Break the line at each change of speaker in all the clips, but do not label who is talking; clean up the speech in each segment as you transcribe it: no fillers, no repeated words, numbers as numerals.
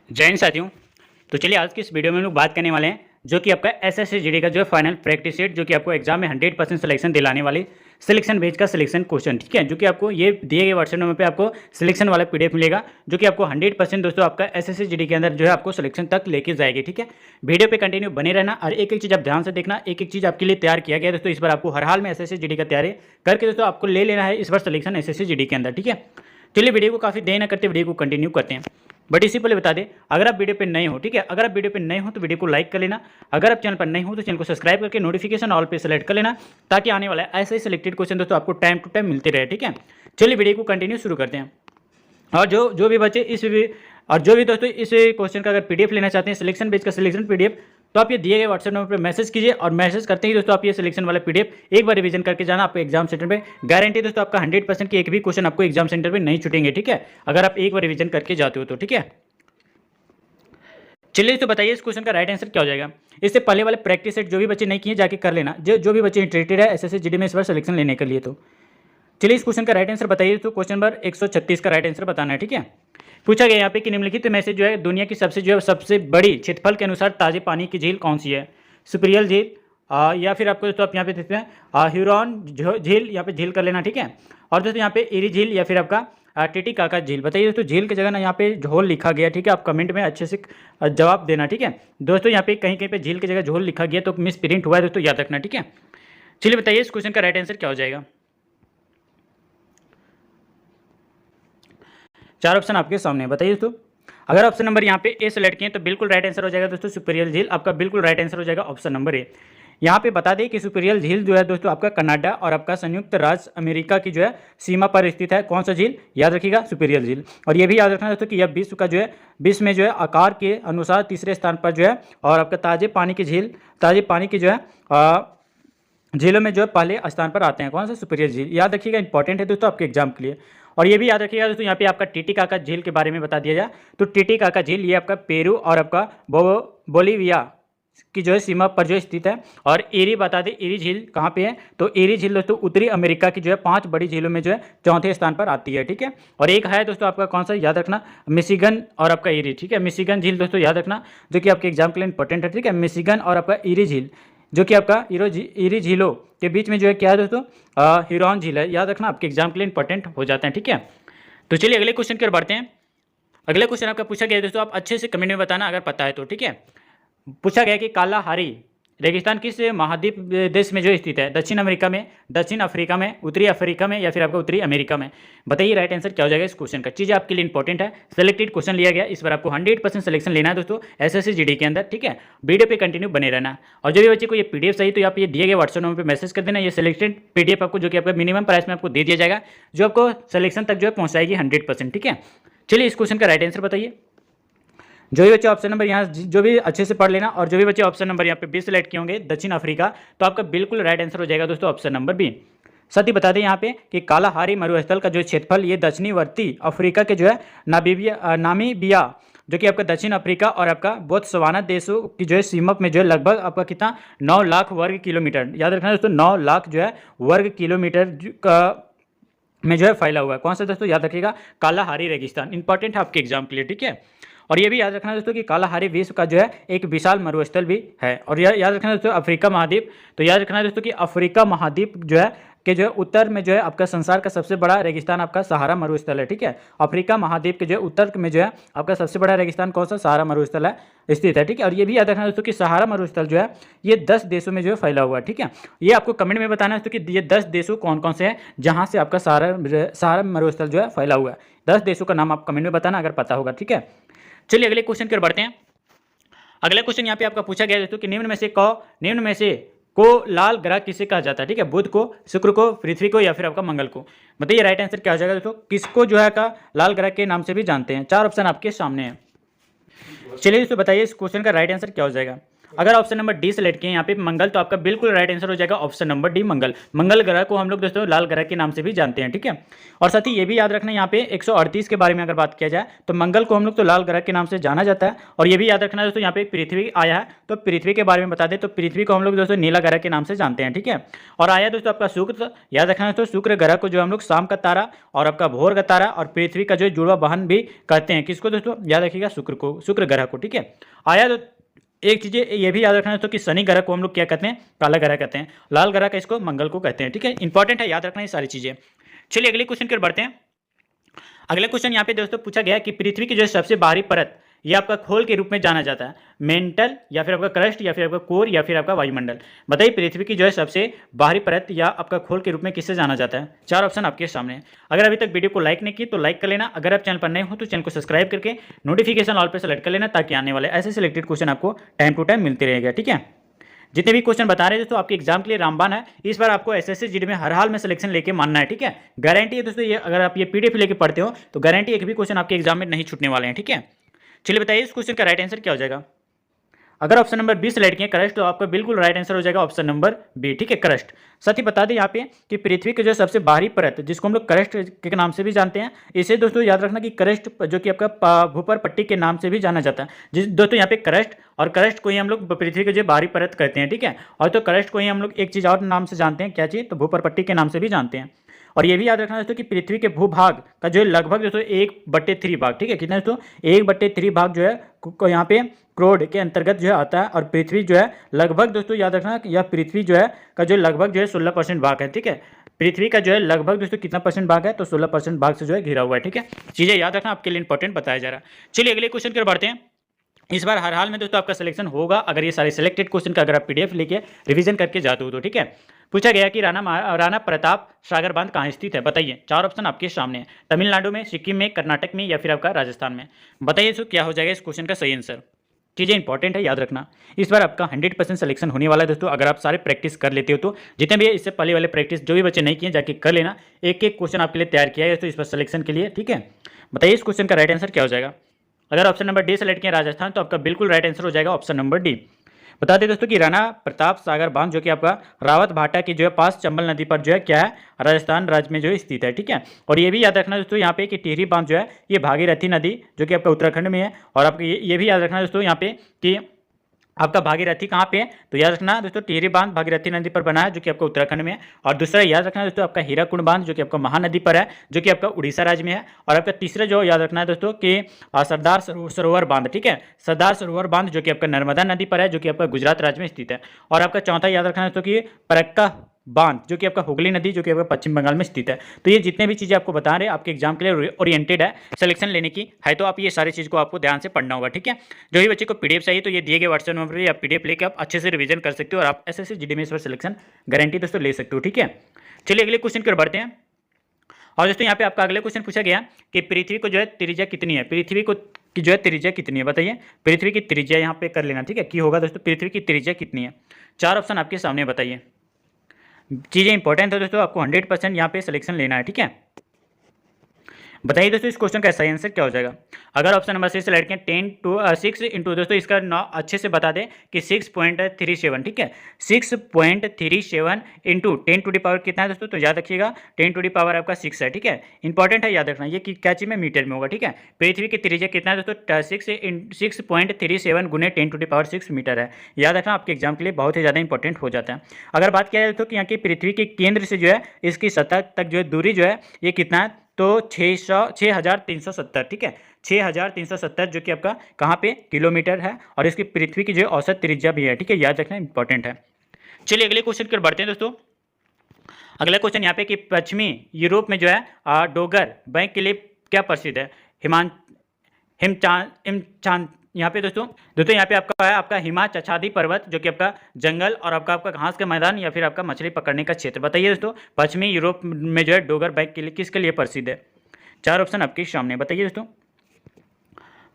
जय हिंद साथियों। तो चलिए आज की इस वीडियो में हम लोग बात करने वाले हैं जो कि आपका एसएससी जीडी का जो फाइनल प्रैक्टिस सेट जो कि आपको एग्जाम में 100% सिलेक्शन दिलाने वाली सिलेक्शन बेस का सिलेक्शन क्वेश्चन, ठीक है, जो कि आपको ये दिए गए व्हाट्सएप नंबर पे आपको सिलेक्शन वाला पीडीएफ मिलेगा जो कि आपको 100% दोस्तों आपका एसएससी जीडी के अंदर जो है आपको सिलेक्शन तक लेके जाएगी। ठीक है, वीडियो पे कंटिन्यू बने रहना और एक एक चीज़ आप ध्यान से देखना। एक एक चीज़ आपके लिए तैयार किया गया है दोस्तों। इस बार आपको हर हाल में एसएससी जीडी का तैयारी करके दोस्तों आपको ले लेना है इस बार सिलेक्शन एसएससी जीडी के अंदर। ठीक है, चलिए वीडियो को काफ़ी देर न करते वीडियो को कंटिन्यू करते हैं। बट इसी पहले बता दें, अगर आप वीडियो पे नए हो, ठीक है, अगर आप वीडियो पे नए हो तो वीडियो को लाइक कर लेना। अगर आप चैनल पर नए हो तो चैनल को सब्सक्राइब करके नोटिफिकेशन ऑल पे सेलेक्ट कर लेना ताकि आने वाला ऐसे ही सिलेक्टेड क्वेश्चन दोस्तों आपको टाइम टू टाइम मिलते रहे। ठीक है, चलिए वीडियो को कंटिन्यू शुरू करते हैं। और जो भी बच्चे जो भी दोस्तों इस क्वेश्चन का अगर पीडीएफ लेना चाहते हैं सिलेक्शन बेस का सिलेक्शन पीडीएफ, तो आप ये दिए गए व्हाट्सएप नंबर पर मैसेज कीजिए और मैसेज करते ही दोस्तों आप ये सिलेक्शन वाला पीडीएफ एक बार रिवीजन करके जाना। आपको एग्जाम सेंटर पे गारंटी दोस्तों आपका 100% की एक भी क्वेश्चन आपको एग्जाम सेंटर पे नहीं छूटेंगे। ठीक है, अगर आप एक बार रिवीजन करके जाते हो तो। ठीक है, चलिए तो बताइए इस क्वेश्चन का राइट आंसर क्या हो जाएगा। इससे पहले वाले प्रैक्टिस सेट जो भी बच्चे नहीं किए जाके कर लेना, जो भी बच्चे इंटरेस्टेड है एसएससी जीडी में इस बार सिलेक्शन लेने के लिए। तो चलिए इस क्वेश्चन का राइट आंसर बताइए। तो क्वेश्चन नंबर 136 का राइट आंसर बताना है। ठीक है, पूछा गया यहाँ पे कि निम्नलिखित में से जो है दुनिया की सबसे बड़ी क्षेत्रफल के अनुसार ताजे पानी की झील कौन सी है। सुपीरियल झील या फिर आपको दोस्तों आप यहाँ पे देखते हैं ह्यूरॉन झील, यहाँ पे झील कर लेना। ठीक है, और दोस्तों यहाँ पे एरी झील या फिर आपका टिटिकाका झील। बताइए दोस्तों झील की जगह ना यहाँ पे झोल लिखा गया। ठीक है, आप कमेंट में अच्छे से जवाब देना। ठीक है दोस्तों, यहाँ पे कहीं कहीं पे झील की जगह झोल लिखा गया तो मिस प्रिंट हुआ है दोस्तों, याद रखना। ठीक है, चलिए बताइए इस क्वेश्चन का राइट आंसर क्या हो जाएगा। चार ऑप्शन आपके सामने, बताइए दोस्तों। अगर ऑप्शन नंबर यहाँ पे ए सेलेक्ट किए तो बिल्कुल राइट आंसर हो जाएगा दोस्तों सुपीरियल झील। आपका बिल्कुल राइट आंसर हो जाएगा ऑप्शन नंबर ए। यहाँ पे बता दें कि सुपीरियल झील जो है दोस्तों आपका कनाडा और आपका संयुक्त राज्य अमेरिका की जो है सीमा पर स्थित है। कौन सा झील, याद रखिएगा सुपीरियल झील। और ये भी याद रखना दोस्तों कि यह विश्व में जो है आकार के अनुसार तीसरे स्थान पर जो है, और आपका ताजे पानी की जो है झीलों में जो है पहले स्थान पर आते हैं। कौन सा, सुपीरियल झील। याद रखिएगा, इंपॉर्टेंट है दोस्तों आपके एग्जाम के लिए। और ये भी याद रखिएगा दोस्तों यहाँ पे आपका टिटिकाका झील के बारे में बता दिया जाए तो टिटिकाका झील ये आपका पेरू और आपका बोलीविया की जो है सीमा पर जो स्थित है। और एरी बता दें, एरी झील कहाँ पे है, तो एरी झील दोस्तों उत्तरी अमेरिका की जो है 5 बड़ी झीलों में जो है चौथे स्थान पर आती है। ठीक है, और एक है दोस्तों आपका कौन सा, याद रखना मिशिगन और आपका एरी। ठीक है, मिशिगन झील दोस्तों याद रखना जो कि आपके एग्जाम के लिए इंपॉर्टेंट है। ठीक है, मिशिगन और आपका एरी झील जो कि आपका एरी झीलों के बीच में जो है क्या है दोस्तों, ह्यूरॉन झील है। याद रखना, आपके एग्जाम के लिए इंपॉर्टेंट हो जाते हैं। ठीक है, तो चलिए अगले क्वेश्चन की ओर बढ़ते हैं। अगले क्वेश्चन आपका पूछा गया है दोस्तों, आप अच्छे से कमेंट में बताना अगर पता है तो। ठीक है, पूछा गया कि कालाहारी रेगिस्तान किस महाद्वीप देश में जो स्थित है। दक्षिण अमेरिका में, दक्षिण अफ्रीका में, उत्तरी अफ्रीका में या फिर आपका उत्तरी अमेरिका में। बताइए राइट आंसर क्या हो जाएगा इस क्वेश्चन का। चीज़ आपके लिए इंपॉर्टेंट है, सिलेक्टेड क्वेश्चन लिया गया। इस बार आपको 100% सिलेक्शन लेना है दोस्तों एसएससी जीडी के अंदर। ठीक है, वीडियो पे कंटिन्यू बने रहना। और जो भी बच्चे को ये पीडीएफ चाहिए तो आप ये दिए गए व्हाट्सएप नंबर पर मैसेज कर देना। ये सिलेक्टेड पीडीएफ आपको जो कि आपका मिनिमम प्राइस में आपको दे दिया जाएगा, जो आपको सिलेक्शन तक जो है पहुँचाएगी 100%। ठीक है, चलिए इस क्वेश्चन का राइट आंसर बताइए। जो भी बच्चे ऑप्शन नंबर यहाँ जो भी अच्छे से पढ़ लेना, और जो भी बच्चे ऑप्शन नंबर यहाँ पे 20 सेलेक्ट किए होंगे दक्षिण अफ्रीका, तो आपका बिल्कुल राइट आंसर हो जाएगा दोस्तों ऑप्शन नंबर बी। साथ ही बता दें यहाँ पे कि कालाहारी मरुस्थल का जो क्षेत्रफल ये दक्षिणवर्ती अफ्रीका के जो है नामीबिया जो कि आपका दक्षिण अफ्रीका और आपका बोत्सवाना देशों की जो है सीमा में जो है लगभग आपका कितना 9 लाख वर्ग किलोमीटर। याद रखना दोस्तों 9 लाख जो है वर्ग किलोमीटर का में जो है फैला हुआ है। कौन सा दोस्तों, याद रखिएगा कालाहारी रेगिस्तान। इंपॉर्टेंट है आपके एग्जाम के लिए। ठीक है, और ये भी याद रखना दोस्तों कि कालाहारी विश्व का जो है एक विशाल मरुस्थल भी है। और याद रखना दोस्तों अफ्रीका महाद्वीप, तो याद रखना दोस्तों कि अफ्रीका महाद्वीप जो है के जो है उत्तर में जो है आपका संसार का सबसे बड़ा रेगिस्तान आपका सहारा मरुस्थल है। ठीक है, अफ्रीका महाद्वीप के जो है उत्तर में जो है आपका सबसे बड़ा रेगिस्तान कौन सा, सहारा मरुस्थल है स्थित है। ठीक है, और ये भी याद रखना दोस्तों कि सहारा मरुस्थल जो है ये 10 देशों में जो है फैला हुआ है। ठीक है, ये आपको कमेंट में बताना है दोस्तों कि ये 10 देशों कौन कौन से हैं जहाँ से आपका सहारा मरुस्थल जो है फैला हुआ है। 10 देशों का नाम आप कमेंट में बताना अगर पता होगा। ठीक है, चलिए अगले क्वेश्चन की ओर बढ़ते हैं। अगला क्वेश्चन यहाँ पे आपका पूछा गया दोस्तों कि निम्न में से को लाल ग्रह किसे कहा जाता है। ठीक है, बुध को, शुक्र को, पृथ्वी को या फिर आपका मंगल को। बताइए राइट आंसर क्या हो जाएगा दोस्तों, किसको जो है का लाल ग्रह के नाम से भी जानते हैं। 4 ऑप्शन आपके सामने हैं। चलिए दोस्तों बताइए इस क्वेश्चन का राइट आंसर क्या हो जाएगा। अगर ऑप्शन नंबर डी सेलेक्ट किए यहाँ पे मंगल, तो आपका बिल्कुल राइट आंसर हो जाएगा ऑप्शन नंबर डी मंगल। मंगल ग्रह को हम लोग दोस्तों लाल ग्रह के नाम से भी जानते हैं, ठीक है। और साथ ही ये भी याद रखना यहाँ पे 138 के बारे में अगर बात किया जाए तो मंगल को हम लोग तो लाल ग्रह के नाम से जाना जाता है। और ये भी याद रखना दोस्तों यहाँ पे पृथ्वी आया है, तो पृथ्वी के बारे में बता दें तो पृथ्वी को हम लोग दोस्तों नीला ग्रह के नाम से जानते हैं, ठीक है। और आया दोस्तों आपका शुक्र, याद रखना दोस्तों शुक्र ग्रह को जो हम लोग शाम का तारा और आपका भोर का तारा और पृथ्वी का जो जुड़वा वाहन भी कहते हैं, किसको दोस्तों याद रखिएगा, शुक्र को, शुक्र ग्रह को, ठीक है। आया तो एक चीज़ ये भी याद रखना है तो कि शनि ग्रह को हम लोग क्या कहते हैं, काला ग्रह कहते हैं, लाल ग्रह का इसको मंगल को कहते हैं, ठीक है। इंपॉर्टेंट है, याद रखना ये सारी चीज़ें। चलिए अगले क्वेश्चन की ओर बढ़ते हैं। अगले क्वेश्चन यहाँ पे दोस्तों पूछा गया कि पृथ्वी की जो सबसे बाहरी परत ये आपका खोल के रूप में जाना जाता है, मेंटल या फिर आपका क्रस्ट या फिर आपका कोर या फिर आपका वायुमंडल। बताइए पृथ्वी की जो है सबसे बाहरी परत या आपका खोल के रूप में किससे जाना जाता है। चार ऑप्शन आपके सामने हैं। अगर अभी तक वीडियो को लाइक नहीं की तो लाइक कर लेना, अगर आप चैनल पर नए हो तो चैनल को सब्सक्राइब करके नोटिफिकेशन ऑल पर सेलेक्ट कर लेना, ताकि आने वाले ऐसे सिलेक्टेड क्वेश्चन आपको टाइम टू टाइम मिलते रहेगा, ठीक है। जितने भी क्वेश्चन बता रहे हैं दोस्तों आपके एग्जाम के लिए रामबाण है, इस बार आपको एसएससी जीडी में हर हाल में सिलेक्शन लेके मानना है, ठीक है। गारंटी है दोस्तों, ये अगर आप ये पीडीएफ लेके पढ़ते हो तो गारंटी एक भी क्वेश्चन आपके एग्जाम में नहीं छूटने वाले हैं, ठीक है। चलिए बताइए इस क्वेश्चन का राइट आंसर क्या हो जाएगा। अगर ऑप्शन नंबर 20 सेलेक्ट किए क्रस्ट, तो आपका बिल्कुल राइट आंसर हो जाएगा ऑप्शन नंबर बी, ठीक है, क्रस्ट। साथ ही बता दें यहाँ पे कि पृथ्वी की जो सबसे बाहरी परत जिसको हम लोग क्रस्ट के नाम से भी जानते हैं, इसे दोस्तों याद रखना कि क्रस्ट जो कि आपका भूपर पट्टी के नाम से भी जाना जाता है। जिस दोस्तों यहाँ पे क्रस्ट और क्रस्ट को ही हम लोग पृथ्वी की जो बाहरी परत कहते हैं, ठीक है। और तो क्रस्ट को ही हम लोग एक चीज़ और नाम से जानते हैं, क्या चीज़, तो भूपर पट्टी के नाम से भी जानते हैं। और ये भी याद रखना दोस्तों कि पृथ्वी के भूभाग का जो है लगभग दोस्तों 1/3 भाग, ठीक है, कितना दोस्तों 1/3 भाग जो है यहाँ पे क्रोड के अंतर्गत जो है आता है। और पृथ्वी जो है लगभग दोस्तों याद रखना यह पृथ्वी जो है का जो लगभग जो है 16% भाग है, ठीक है। पृथ्वी का जो है लगभग दोस्तों कितना परसेंट भाग है, तो 16% भाग से जो है घिरा हुआ है, ठीक है। चीज़ें याद रखना आपके लिए इंपॉर्टेंट बताया जा रहा है। चलिए अगले क्वेश्चन की ओर बढ़ते हैं। इस बार हर हाल में दोस्तों आपका सिलेक्शन होगा अगर ये सारे सिलेक्टेड क्वेश्चन का अगर आप पीडीएफ लेके रिवीजन करके जाते हो तो, ठीक है। पूछा गया कि राणा प्रताप सागर बांध कहाँ स्थित है। बताइए, चार ऑप्शन आपके सामने हैं, तमिलनाडु में, सिक्किम में, कर्नाटक में या फिर आपका राजस्थान में। बताइए तो क्या हो जाएगा इस क्वेश्चन का सही आंसर। चीज़ें इंपॉर्टेंट है, याद रखना। इस बार आपका 100% सिलेक्शन होने वाला है दोस्तों, अगर आप सारे प्रैक्टिस कर लेते हो तो। जितने भी इससे पहले वाले प्रैक्टिस जो भी बच्चे नहीं किए जाके कर लेना, एक एक क्वेश्चन आपके लिए तैयार किया है तो इस बार सिलेक्शन के लिए, ठीक है। बताइए इस क्वेश्चन का राइट आंसर क्या हो जाएगा। अगर ऑप्शन नंबर डी सेलेक्ट किया राजस्थान, तो आपका बिल्कुल राइट आंसर हो जाएगा ऑप्शन नंबर डी। बता दें दोस्तों कि राणा प्रताप सागर बांध जो कि आपका रावत भाटा की जो है पास चंबल नदी पर जो है क्या है, राजस्थान राज्य में जो है स्थित है, ठीक है। और ये भी याद रखना दोस्तों यहाँ पे कि टिहरी बांध जो है ये भागीरथी नदी जो कि आपका उत्तराखंड में है। और आपको ये भी याद रखना दोस्तों यहाँ पे कि आपका भागीरथी कहाँ पे है, तो याद रखना दोस्तों टिहरी बांध भागीरथी नदी पर बना है जो कि आपका उत्तराखंड में है। और दूसरा याद रखना दोस्तों आपका हीराकुंड बांध जो कि आपका महानदी पर है जो कि आपका उड़ीसा राज्य में है। और आपका तीसरा जो याद रखना है दोस्तों कि सरदार सरोवर बांध, ठीक है, सरदार सरोवर बांध जो कि आपका नर्मदा नदी पर है जो कि आपका गुजरात राज्य में स्थित है। और आपका चौथा याद रखना दोस्तों कि फरक्का बांध जो कि आपका हुगली नदी जो कि आपका पश्चिम बंगाल में स्थित है। तो ये जितने भी चीज़ें आपको बता रहे हैं आपके एग्जाम के लिए ओरिएंटेड है, सिलेक्शन लेने की है, तो आप ये सारी चीज़ को आपको ध्यान से पढ़ना होगा, ठीक है। जो भी बच्चे को पीडीएफ चाहिए तो ये दिए गए व्हाट्सएप नंबर पर आप पीडीएफ लेकर आप अच्छे से रिवीजन कर सकते हो और आप एसएससी जीडी में इस पर सिलेक्शन गारंटी दोस्तों ले सकते हो, ठीक है। चलिए अगले क्वेश्चन की ओर बढ़ते हैं। और दोस्तों यहाँ पे आपका अगले क्वेश्चन पूछा गया कि पृथ्वी को जो है त्रिज्या कितनी है, पृथ्वी को की जो है त्रिज्या कितनी है। बताइए पृथ्वी की त्रिज्या यहाँ पे कर लेना, ठीक है, की होगा दोस्तों पृथ्वी की त्रिज्या कितनी है। चार ऑप्शन आपके सामने, बताइए। चीज़ें इंपॉर्टेंट है दोस्तों, आपको 100% यहाँ पे सिलेक्शन लेना है, ठीक है। बताइए दोस्तों इस क्वेश्चन का सही आंसर क्या हो जाएगा। अगर ऑप्शन नंबर सी सेलेक्ट करें 6 इंटू दोस्तों इसका अच्छे से बता दें कि 6.37, ठीक है, 6.37 इंटू 10 टू द पावर कितना है दोस्तों, तो याद रखिएगा 10 टू द पावर आपका 6 है, ठीक है। इंपॉर्टेंट है, याद रखना ये कि क्या चीज़ में मीटर में होगा, ठीक है। पृथ्वी की त्रिज्या कितना है दोस्तों 6.37 गुने 10 टू द पावर 6 मीटर है। याद रखना आपके एग्जाम के लिए बहुत ही ज़्यादा इंपॉर्टेंट हो जाता है। अगर बात किया जाए तो कि यहाँ की पृथ्वी के केंद्र से जो है इसकी सतह तक जो है दूरी जो है ये कितना है, तो 6370, ठीक है, 6370 जो कि आपका कहाँ पे किलोमीटर है। और इसकी पृथ्वी की जो है औसत त्रिज्या भी है, ठीक है, याद रखना इंपॉर्टेंट है। चलिए अगले क्वेश्चन की ओर बढ़ते हैं दोस्तों। अगला क्वेश्चन यहाँ पे कि पश्चिमी यूरोप में जो है डोगर बैंक के लिए क्या प्रसिद्ध है। हिमचांद यहाँ पे दोस्तों यहाँ पे आपका है आपका हिमाचछादी पर्वत जो कि आपका जंगल और आपका घास का मैदान या फिर आपका मछली पकड़ने का क्षेत्र। बताइए दोस्तों पश्चिमी यूरोप में जो है डोगर बैंक के लिए किसके लिए प्रसिद्ध है। चार ऑप्शन आपके सामने, बताइए दोस्तों।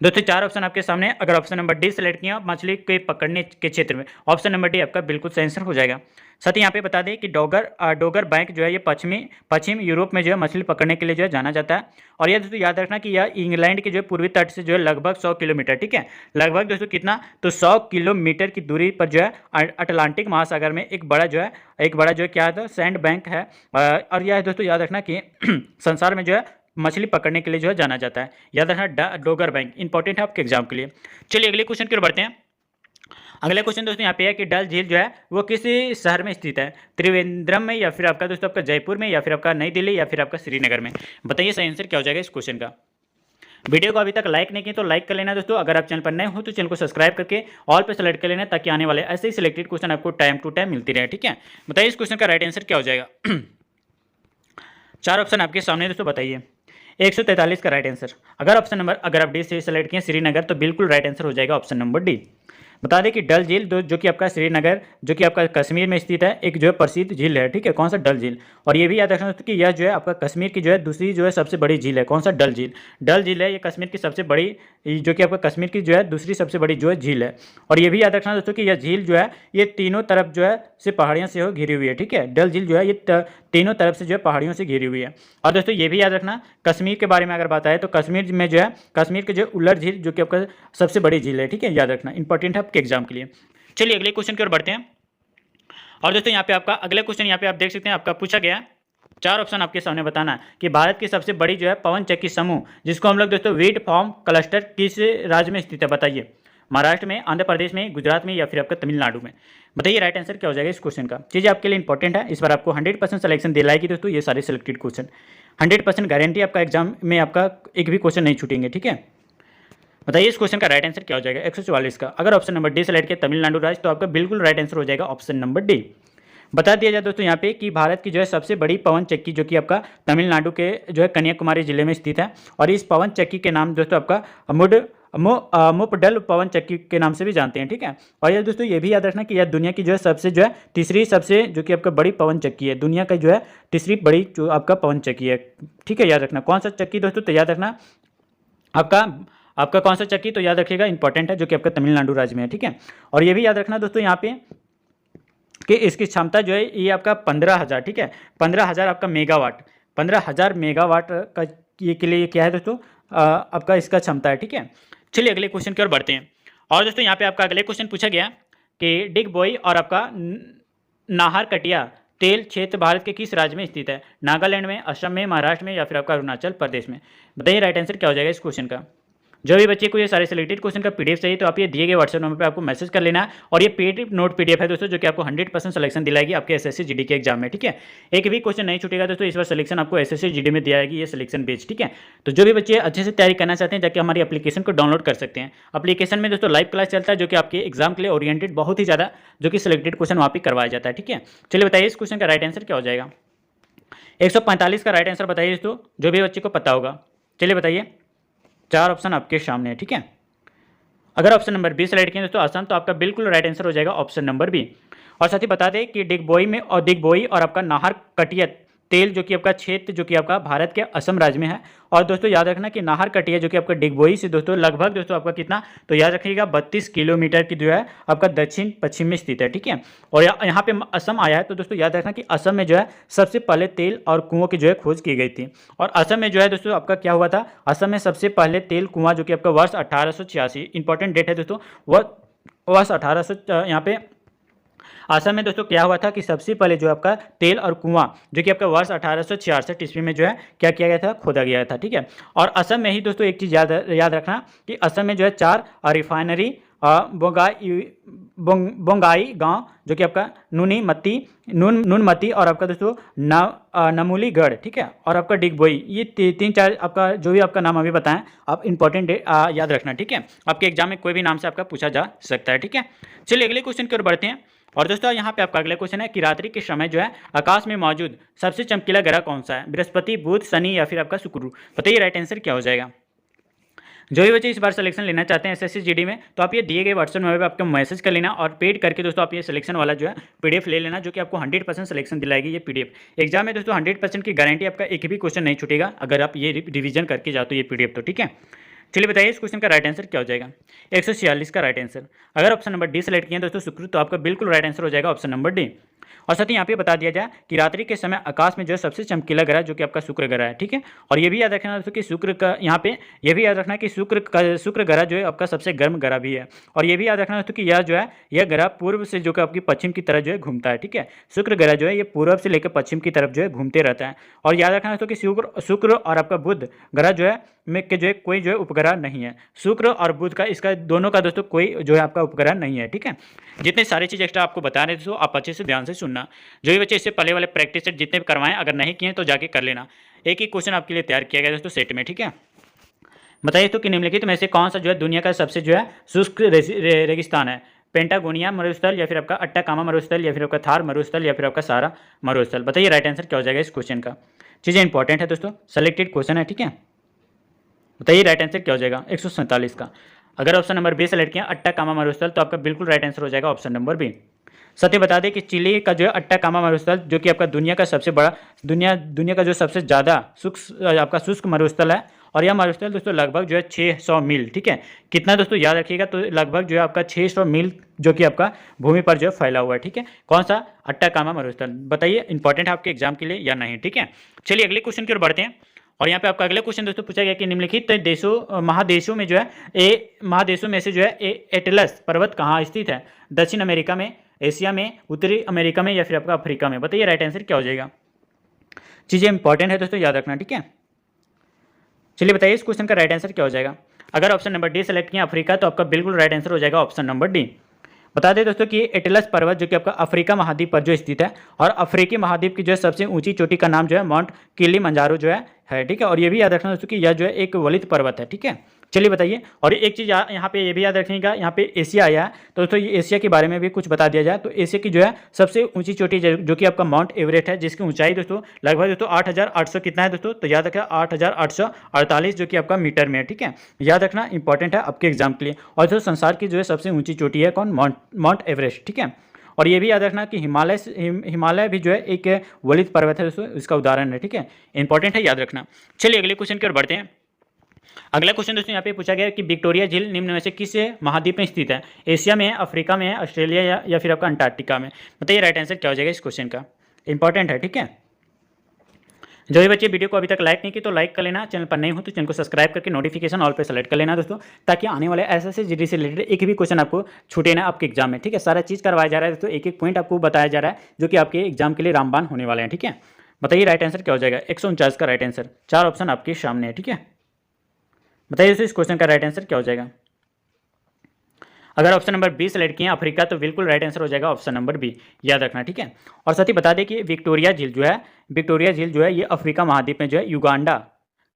दोस्तों 4 ऑप्शन आपके सामने, अगर ऑप्शन नंबर डी सेलेक्ट किया मछली के पकड़ने के क्षेत्र में, ऑप्शन नंबर डी आपका बिल्कुल सही आंसर हो जाएगा। साथ ही यहाँ पे बता दें कि डोगर बैंक जो है ये पश्चिम यूरोप में जो है मछली पकड़ने के लिए जो है जाना जाता है। और यह दोस्तों याद रखना कि यह इंग्लैंड के जो है पूर्वी तट से जो है लगभग 100 किलोमीटर, ठीक है, लगभग दोस्तों कितना, तो 100 किलोमीटर की दूरी पर जो है अटलांटिक महासागर में एक बड़ा जो है क्या है, सैंड बैंक है। और यह दोस्तों याद रखना कि संसार में जो है मछली पकड़ने के लिए जो है जाना जाता है। याद रखना डोगर बैंक इंपॉर्टेंट है आपके एग्जाम के लिए। चलिए अगले क्वेश्चन की ओर बढ़ते हैं। अगला क्वेश्चन दोस्तों यहाँ पे है कि डल झील जो है वो किस शहर में स्थित है, त्रिवेंद्रम में, या फिर आपका दोस्तों आपका जयपुर में, या फिर आपका नई दिल्ली, या फिर आपका श्रीनगर में। बताइए सही आंसर क्या हो जाएगा इस क्वेश्चन का। वीडियो को अभी तक लाइक नहीं किया तो लाइक कर लेना दोस्तों। अगर आप चैनल पर नए हो तो चैनल को सब्सक्राइब करके ऑल पे सेलेक्ट कर लेना, ताकि आने वाले ऐसे ही सिलेक्टेड क्वेश्चन आपको टाइम टू टाइम मिलती रहे, ठीक है। बताइए इस क्वेश्चन का राइट आंसर क्या हो जाएगा। 4 ऑप्शन आपके सामने दोस्तों, बताइए 143 का राइट आंसर। अगर आप डी से सेलेक्ट किए श्रीनगर, तो बिल्कुल राइट आंसर हो जाएगा ऑप्शन नंबर डी। बता दें कि डल झील जो कि आपका श्रीनगर, जो कि आपका कश्मीर में स्थित है, एक जो है प्रसिद्ध झील है, ठीक है। कौन सा, डल झील। और ये भी याद रखना कि यह जो है आपका कश्मीर की जो है दूसरी जो है सबसे बड़ी झील है। कौन सा, डल झील। डल झील है ये कश्मीर की सबसे बड़ी, जो कि आपका कश्मीर की जो है दूसरी सबसे बड़ी जो है झील है। और ये भी याद रखना दोस्तों कि यह झील जो है ये तीनों तरफ जो है से पहाड़ियों से हो घिरी हुई है, ठीक है। डल झील जो है ये तीनों तरफ से जो है पहाड़ियों से घिरी हुई है। और दोस्तों ये भी याद रखना, कश्मीर के बारे में अगर बात आए तो कश्मीर में जो है कश्मीर के जो उल्लर झील जो कि आपका सबसे बड़ी झील है, ठीक है। याद रखना, इंपॉर्टेंट है आपके एग्जाम के लिए। चलिए अगले क्वेश्चन की ओर बढ़ते हैं। और दोस्तों यहाँ पे आपका अगला क्वेश्चन यहाँ पे आप देख सकते हैं, आपका पूछा गया 4 ऑप्शन आपके सामने बताना कि भारत की सबसे बड़ी जो है पवन चक्की समूह, जिसको हम लोग दोस्तों वीट फार्म क्लस्टर, किस राज्य में स्थित है। बताइए, महाराष्ट्र में, आंध्र प्रदेश में, गुजरात में, या फिर आपका तमिलनाडु में। बताइए राइट आंसर क्या हो जाएगा इस क्वेश्चन का। चीज़ें आपके लिए इंपॉर्टेंट है, इस बार आपको 100% सिलेक्शन दिलाएगी दोस्तों ये सारे सिलेक्टेड क्वेश्चन। 100% गारंटी आपका एग्जाम में आपका एक भी क्वेश्चन नहीं छूटेंगे, ठीक है। बताइए इस क्वेश्चन का राइट आंसर क्या हो जाएगा 144 का। अगर ऑप्शन नंबर डी सेलेक्ट किया तमिलनाडु राज्य, तो आपका बिल्कुल राइट आंसर हो जाएगा ऑप्शन नंबर डी। बता दिया जाए दोस्तों यहाँ पे कि भारत की जो है सबसे बड़ी पवन चक्की जो कि आपका तमिलनाडु के जो है कन्याकुमारी जिले में स्थित है। और इस पवन चक्की के नाम दोस्तों आपका मुपडल पवन चक्की के नाम से भी जानते हैं, ठीक है। और ये दोस्तों ये भी याद रखना कि यह दुनिया की जो है सबसे जो है तीसरी सबसे जो कि आपका बड़ी पवन चक्की है, दुनिया का जो है तीसरी बड़ी जो आपका पवन चक्की है, ठीक है। याद रखना कौन सा चक्की दोस्तों, तो याद रखना आपका कौन सा चक्की, तो याद रखिएगा इंपॉर्टेंट है, जो कि आपका तमिलनाडु राज्य में है, ठीक है। और ये भी याद रखना दोस्तों यहाँ पे कि इसकी क्षमता जो है ये आपका 15,000, ठीक है, 15,000 आपका मेगावाट, 15,000 मेगावाट का ये के लिए क्या है दोस्तों आपका इसका क्षमता है, ठीक है। चलिए अगले क्वेश्चन की ओर बढ़ते हैं। और दोस्तों यहाँ पे आपका अगले क्वेश्चन पूछा गया कि डिगबोई और आपका नाहरकटिया तेल क्षेत्र भारत के किस राज्य में स्थित है, नागालैंड में, असम में, महाराष्ट्र में, या फिर आपका अरुणाचल प्रदेश में। बताइए राइट आंसर क्या हो जाएगा इस क्वेश्चन का। जो भी बच्चे को ये सारे सिलेक्टेड क्वेश्चन का पीडीएफ चाहिए तो आप ये दिए गए व्हाट्सएप नंबर पे आपको मैसेज कर लेना है। और ये पेड नोट पीडीएफ है दोस्तों, जो कि आपको 100% सिलेक्शन दिलाएगी आपके एसएससी जीडी के एग्जाम में, ठीक है। एक भी क्वेश्चन नहीं छूटेगा दोस्तों, इस बार सिलेक्शन आपको एसएससी जीडी में दिलाएगी ये सिलेक्शन बेच, ठीक है। तो जो भी बच्चे अच्छे से तैयारी करना चाहते हैं जाके हमारी एप्लीकेशन को डाउनलोड कर सकते हैं। एप्लीकेशन में दोस्तों लाइव क्लास चलता है, जो कि आपके एग्जाम के लिए ओरिएंटेड बहुत ही ज़्यादा जो कि सिलेक्टेड क्वेश्चन वहाँ पर करवाया जाता है, ठीक है। चलिए बताइए इस क्वेश्चन का राइट आंसर क्या हो जाएगा। 145 का राइट आंसर बताइए दोस्तों, जो भी बच्चे को पता होगा। चलिए बताइए, 4 ऑप्शन आपके सामने है, ठीक है। अगर ऑप्शन नंबर बी सेलेक्ट किया दोस्तों असम, तो आपका बिल्कुल राइट आंसर हो जाएगा ऑप्शन नंबर बी। और साथ ही बता दें कि डिगबोई और आपका नाहरकटिया तेल जो कि आपका क्षेत्र जो कि आपका भारत के असम राज्य में है। और दोस्तों याद रखना कि नाहरकटिया जो कि आपका डिगबोई से दोस्तों लगभग दोस्तों आपका कितना, तो याद रखिएगा 32 किलोमीटर की जो है आपका दक्षिण पश्चिम में स्थित है, ठीक है। और यहाँ पे असम आया है, तो दोस्तों याद रखना कि असम में जो है सबसे पहले तेल और कुओं की जो है खोज की गई थी। और असम में जो है दोस्तों आपका क्या हुआ था, असम में सबसे पहले तेल कुआं जो कि आपका वर्ष 1886, इंपॉर्टेंट डेट है दोस्तों, वह वर्ष 1800 यहाँ पे असम में दोस्तों क्या हुआ था कि सबसे पहले जो आपका तेल और कुआं जो कि आपका वर्ष 1866 ईस्वी में जो है क्या किया गया था, खोदा गया था, ठीक है। और असम में ही दोस्तों एक चीज़ याद रखना कि असम में जो है 4 रिफाइनरी बोंगाई गांव जो कि आपका नूनमती और आपका दोस्तों नमूलीगढ़, ठीक है, और आपका डिगबोई, ये 3-4 आपका जो भी आपका नाम अभी बताएं आप इंपॉर्टेंट याद रखना, ठीक है। आपके एग्जाम में कोई भी नाम से आपका पूछा जा सकता है, ठीक है। चलिए अगले क्वेश्चन की ओर बढ़ते हैं। और दोस्तों यहाँ पे आपका अगला क्वेश्चन है कि रात्रि के समय जो है आकाश में मौजूद सबसे चमकीला ग्रह कौन सा है, बृहस्पति, बुध, शनि, या फिर आपका शुक्र। बताइए राइट आंसर क्या हो जाएगा। जो भी बच्चे इस बार सिलेक्शन लेना चाहते हैं एसएससी जीडी में, तो आप ये दिए गए व्हाट्सएप नंबर पर आपको मैसेज कर लेना और पेड करके दोस्तों आप ये सिलेक्शन वाला जो है पीडीएफ ले लेना, जो कि आपको 100% सिलेक्शन दिलाएगी ये पीडीएफ। एग्जाम में दोस्तों 100% की गारंटी, आपका एक भी क्वेश्चन नहीं छूटेगा अगर आप ये रिवीजन करके जाओ तो ये पीडीएफ, तो ठीक है। चलिए बताइए इस क्वेश्चन का राइट आंसर क्या हो जाएगा। 146 का राइट आंसर। अगर ऑप्शन नंबर डी सेलेक्ट किए दोस्तों शुक्र, तो आपका बिल्कुल राइट आंसर हो जाएगा ऑप्शन नंबर डी। और साथ ही यहाँ पे बता दिया जाए कि रात्रि के समय आकाश में जो है सबसे चमकीला ग्रह जो कि आपका शुक्र ग्रह है, ठीक है। और ये भी याद रखना दोस्तों कि शुक्र का यहाँ पे ये भी याद रखना कि शुक्र ग्रह जो है आपका सबसे गर्म ग्रह भी है। और ये भी याद रखना दोस्तों कि यह जो है यह ग्रह पूर्व से जो कि आपकी पश्चिम की तरफ जो है घूमता है, ठीक है। शुक्र ग्रह जो है ये पूर्व से लेकर पश्चिम की तरफ जो है घूमते रहता है। और याद रखना दोस्तों कि शुक्र और आपका बुध ग्रह जो है में के जो है कोई जो है उपग्रह नहीं है। शुक्र और बुध का इसका दोनों का दोस्तों कोई जो है आपका उपग्रह नहीं है, ठीक है। जितने सारी चीज़ एक्स्ट्रा आपको बता रहे दोस्तों आप अच्छे से ध्यान से सुनना। जो भी बच्चे इससे पहले वाले प्रैक्टिस सेट जितने भी करवाएं, अगर नहीं किए तो जाके कर लेना। एक ही क्वेश्चन आपके लिए तैयार किया गया दोस्तों सेट में, ठीक है। बताइए तो कि निम्नलिखित में से कौन सा जो है दुनिया का सबसे जो है शुष्क रेगिस्तान है। पेंटागोनिया मरुस्थल, या फिर आपका अट्टाकामा मरुस्थल, या फिर आपका थार मरुस्थल, या फिर आपका सारा मरुस्थल। बताइए राइट आंसर क्या हो जाएगा इस क्वेश्चन का। चीज़ें इंपॉर्टेंट है दोस्तों, सेलेक्टेड क्वेश्चन है, ठीक है। बताइए राइट आंसर क्या हो जाएगा 147 का। अगर ऑप्शन नंबर बी सेलेक्ट किया अट्टाकामा मरुस्थल, तो आपका बिल्कुल राइट आंसर हो जाएगा ऑप्शन नंबर बी। सत्य बता दें कि चिली का जो है अट्टाकामा मरुस्थल जो कि आपका दुनिया का सबसे बड़ा दुनिया का जो सबसे ज़्यादा आपका शुष्क मरुस्थल है। और यह मरुस्थल दोस्तों लगभग जो है 600 मील, ठीक है। कितना दोस्तों याद रखिएगा, तो लगभग जो है आपका 600 मील जो कि आपका भूमि पर जो है फैला हुआ है, ठीक है। कौन सा? अट्टाकामा मरुस्थल। बताइए इंपॉर्टेंट है आपके एग्जाम के लिए या नहीं, ठीक है। चलिए अगले क्वेश्चन की ओर बढ़ते हैं। और यहाँ पे आपका अगला क्वेश्चन दोस्तों पूछा गया कि निम्नलिखित महादेशों में जो है महादेशों में से जो है एटलस पर्वत कहाँ स्थित है। दक्षिण अमेरिका में, एशिया में, उत्तरी अमेरिका में, या फिर आपका अफ्रीका में। बताइए राइट आंसर क्या हो जाएगा। चीज़ें इंपॉर्टेंट है दोस्तों, याद रखना, ठीक है। चलिए बताइए इस क्वेश्चन का राइट आंसर क्या हो जाएगा। अगर ऑप्शन नंबर डी सेलेक्ट किया अफ्रीका, तो आपका बिल्कुल राइट आंसर हो जाएगा ऑप्शन नंबर डी। बता दें दोस्तों कि एटलस पर्वत जो कि आपका अफ्रीका महाद्वीप पर जो स्थित है, और अफ्रीकी महाद्वीप की जो है सबसे ऊंची चोटी का नाम जो है माउंट किलिमंजारो जो है, ठीक है। और ये भी याद रखना दोस्तों कि यह जो है एक वलित पर्वत है, ठीक है। चलिए बताइए। और एक चीज़ यहाँ पे ये भी याद रखिएगा, यहाँ पे एशिया आया है तो दोस्तों ये एशिया के बारे में भी कुछ बता दिया जाए तो एशिया की जो है सबसे ऊंची चोटी जो कि आपका माउंट एवरेस्ट है, जिसकी ऊंचाई दोस्तों लगभग दोस्तों 8,800 कितना है दोस्तों, तो याद रखिए 8,848 जो कि आपका मीटर में है, ठीक है। याद रखना इंपॉर्टेंट है आपके एग्जाम के लिए। और दोस्तों संसार की जो है सबसे ऊंची चोटी है कौन? माउंट एवरेस्ट, ठीक है। और ये भी याद रखना कि हिमालय भी जो है एक वलित पर्वत है दोस्तों, इसका उदाहरण है, ठीक है। इंपॉर्टेंट है, याद रखना। चलिए अगले क्वेश्चन की ओर बढ़ते हैं। अगला क्वेश्चन दोस्तों यहाँ पे पूछा गया कि विक्टोरिया झील निम्न में से किस महाद्वीप में स्थित है। एशिया में है, अफ्रीका में है, ऑस्ट्रेलिया या फिर आपका अंटार्कटिका में। बताइए राइट आंसर क्या हो जाएगा इस क्वेश्चन का। इंपॉर्टेंट है, ठीक है। जो भी बच्चे वीडियो को अभी तक लाइक नहीं की तो लाइक कर लेना, चैनल पर नहीं हो तो चैनल को सब्सक्राइब करके नोटिफिकेशन ऑल पे सेलेक्ट कर लेना दोस्तों, ताकि आने वाले एसएससी जीडी से रिलेटेड एक भी क्वेश्चन आपको छूटे ना आपके एग्जाम में, ठीक है। सारा चीज़ करवाया जा रहा है दोस्तों, एक एक पॉइंट आपको बताया जा रहा है जो कि आपके एग्जाम के लिए रामबाण होने वाले हैं, ठीक है। बताइए राइट आंसर क्या हो जाएगा 149 का राइट आंसर। 4 ऑप्शन आपके सामने है, ठीक है। बताइए दोस्तों इस क्वेश्चन का राइट आंसर क्या हो जाएगा। अगर ऑप्शन नंबर बी सेलेक्ट किए अफ्रीका, तो बिल्कुल राइट आंसर हो जाएगा ऑप्शन नंबर बी, याद रखना, ठीक है। और साथ ही बता दें कि विक्टोरिया झील जो है ये अफ्रीका महाद्वीप में जो है युगांडा,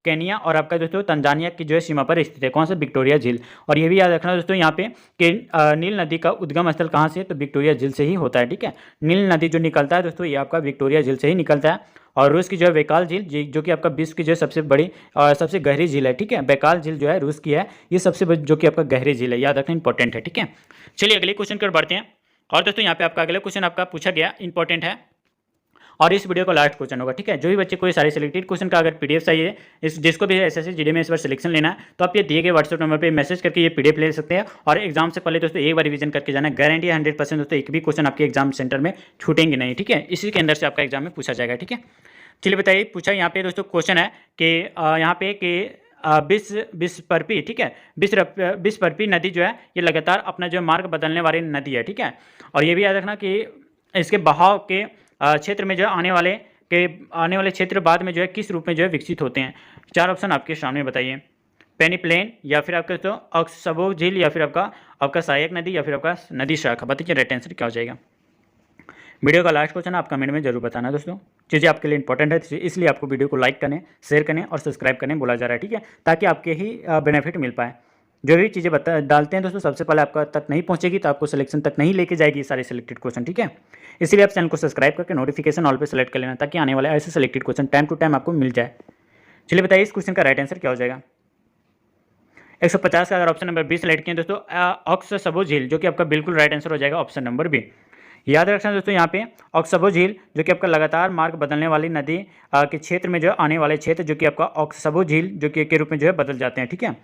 केनिया और आपका दोस्तों तंजानिया की जो है सीमा पर स्थित है। कौन सा? विक्टोरिया झील। और ये भी याद रखना दोस्तों यहाँ पे कि नील नदी का उद्गम स्थल कहाँ से है, तो विक्टोरिया झील से ही होता है, ठीक है। नील नदी जो निकलता है दोस्तों ये आपका विक्टोरिया झील से ही निकलता है। और रूस की जो है बैकाल झील जो कि आपका विश्व की जो है सबसे बड़ी और सबसे गहरी झील है, ठीक है। बैकाल झील जो है रूस की है, ये सबसे जो कि आपका गहरी झील है, याद रखना इंपॉर्टेंट है, ठीक है। चलिए अगले क्वेश्चन की ओर बढ़ते हैं। और दोस्तों यहाँ पे आपका अगला क्वेश्चन आपका पूछा गया इंपॉर्टेंट है, और इस वीडियो का लास्ट क्वेश्चन होगा, ठीक है। जो भी बच्चे कोई सारे सिलेक्टेड क्वेश्चन का अगर पीडीएफ चाहिए, जिसको भी एसएससी जीडी में इस बार सिलेक्शन लेना है, तो आप ये दिए गए व्हाट्सएप नंबर पे मैसेज करके ये पीडीएफ ले सकते हैं। और एग्जाम से पहले दोस्तों एक बार रिवीजन करके जाना, गारंटी 100% दोस्तों एक भी क्वेश्चन आपके एग्जाम सेंटर में छूटेंगे नहीं, ठीक है। इसी के अंदर से आपका एग्जाम में पूछा जाएगा, ठीक है। चलिए बताइए, पूछा यहाँ पे दोस्तों क्वेश्चन है कि यहाँ पे कि बिस्पर्पी, ठीक है। बिस्पर्पी नदी जो है ये लगातार अपना जो मार्ग बदलने वाली नदी है, ठीक है। और ये भी याद रखना कि इसके बहाव के क्षेत्र में जो है आने वाले क्षेत्र बाद में जो है किस रूप में जो है विकसित होते हैं। 4 ऑप्शन आपके सामने बताइए। पेनीप्लेन, या फिर आपका तो ऑक्सबो झील, या फिर आपका सहायक नदी, या फिर आपका नदी शाखा। बताइए राइट आंसर क्या हो जाएगा। वीडियो का लास्ट क्वेश्चन आप कमेंट में जरूर बताना दोस्तों, चीज़ें आपके लिए इंपॉर्टेंट है, इसलिए आपको वीडियो को लाइक करने, शेयर करने और सब्सक्राइब करने बोला जा रहा है, ठीक है, ताकि आपके ही बेनिफिट मिल पाए। जो भी चीज़ें डालते हैं दोस्तों सबसे पहले आपका तक नहीं पहुंचेगी तो आपको सिलेक्शन तक नहीं लेके जाएगी सारे सिलेक्टेड क्वेश्चन, ठीक है। इसलिए आप चैनल को सब्सक्राइब करके नोटिफिकेशन ऑल पे सेलेक्ट कर लेना, ताकि आने वाले ऐसे selected question time to time आपको मिल जाए। चलिए बताइए इस क्वेश्चन का राइट आंसर क्या हो जाएगा। 150 का अगर ऑप्शन नंबर बी सेलेक्ट किए दोस्तों ऑक्सबो झील, जो कि आपका बिल्कुल राइट आंसर हो जाएगा ऑप्शन नंबर बी। याद रखना दोस्तों यहाँ पे ऑक्सबो झील जो कि आपका लगातार मार्ग बदलने वाली नदी के क्षेत्र में जो आने वाले क्षेत्र जो कि आपका ऑक्सबो झील जो कि के रूप में जो है बदल जाते हैं, ठीक है।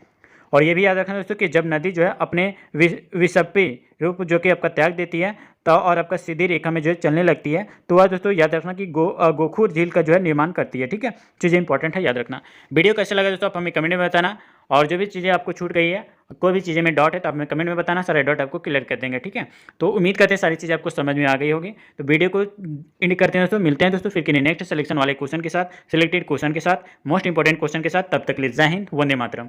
और ये भी याद रखना दोस्तों कि जब नदी जो है अपने विषपी रूप जो कि आपका त्याग देती है तो और आपका सीधी रेखा में जो है चलने लगती है, तो वह दोस्तों याद रखना कि गोखूर झील का जो है निर्माण करती है। ठीक है, चीज़ें इंपॉर्टेंट है, याद रखना। वीडियो कैसे लगा दोस्तों आप हमें कमेंट में बताना, और जो भी चीज़ें आपको छूट गई है, कोई भी चीज़ें में डाउट है तो आप हमें कमेंट में बताना, सारे डाउट आपको क्लियर कर देंगे। ठीक है, तो उम्मीद करते हैं सारी चीज़ें आपको समझ में आ गई होगी। तो वीडियो को एंड करते हैं दोस्तों, मिलते हैं दोस्तों फिर किसी नेक्स्ट सिलेक्शन वाले क्वेश्चन के साथ, सिलेक्टेड क्वेश्चन के साथ, मोस्ट इंपॉर्टेंट क्वेश्चन के साथ। तब तक के लिए जय हिंद, वंदे मातरम।